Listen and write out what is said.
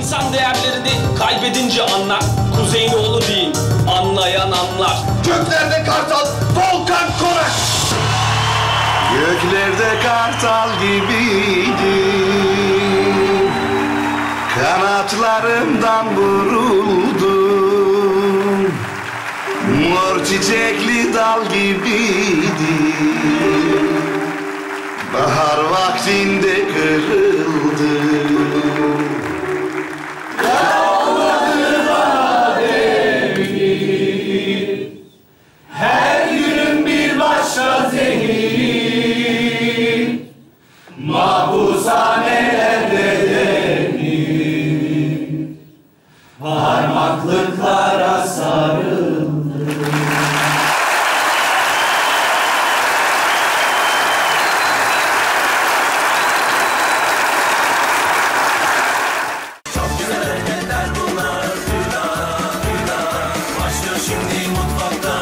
İnsan değerlerini kaybedince anlar. Kuzeyinoğlu değil, anlayan anlar. Göklerde kartal, Volkan Konak. Göklerde kartal gibiydim, kanatlarımdan vuruldum. Mor çiçekli dal gibiydim, bahar vaktinde kırıldım. Kalmadı bana devir, her günüm bir başka zehir. Mahpushanelerde demir, parmaklıklara sarıldım. Çok güzel hareketler bunlar. Başlıyor şimdi mutfakta.